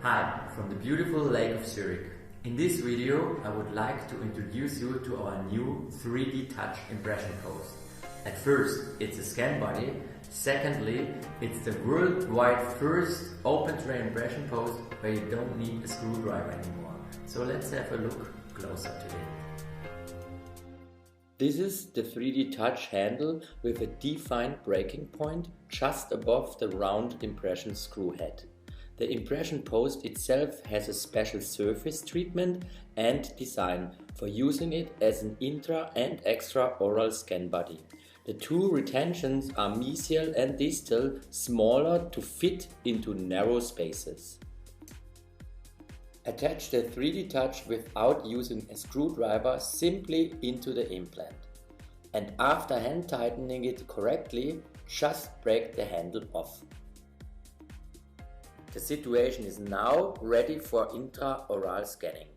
Hi, from the beautiful lake of Zurich. In this video I would like to introduce you to our new 3D touch impression post. At first it's a scan body, secondly it's the worldwide first open tray impression post where you don't need a screwdriver anymore. So let's have a look closer today. This is the 3D touch handle with a defined breaking point just above the rounded impression screw head. The impression post itself has a special surface treatment and design for using it as an intra and extra oral scan body. The two retentions are mesial and distal, smaller to fit into narrow spaces. Attach the 3D touch without using a screwdriver simply into the implant. And after hand tightening it correctly, just break the handle off. The situation is now ready for intraoral scanning.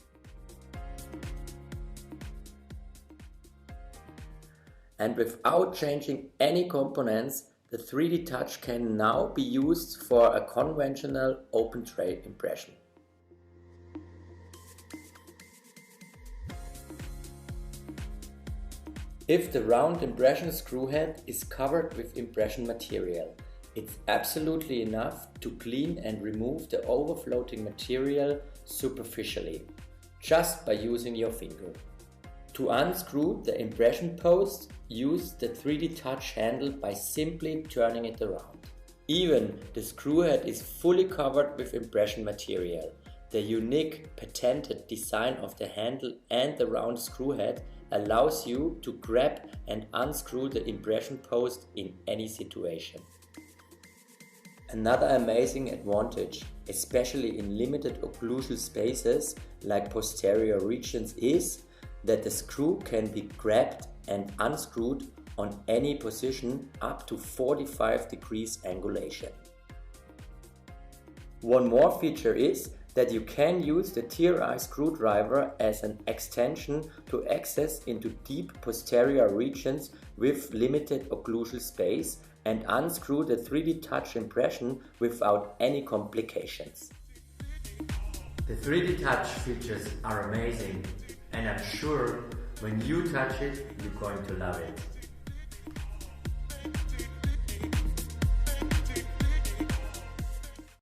And without changing any components, the 3D touch can now be used for a conventional open tray impression. If the round impression screw head is covered with impression material, it's absolutely enough to clean and remove the overfloating material superficially, just by using your finger. To unscrew the impression post, use the 3D touch handle by simply turning it around. Even the screw head is fully covered with impression material. The unique patented design of the handle and the round screw head allows you to grab and unscrew the impression post in any situation. Another amazing advantage, especially in limited occlusal spaces like posterior regions, is that the screw can be grabbed and unscrewed on any position up to 45 degrees angulation. One more feature is that you can use the TRI screwdriver as an extension to access into deep posterior regions with limited occlusal space and unscrew the 3D touch impression without any complications. The 3D touch features are amazing, and I'm sure when you touch it, you're going to love it.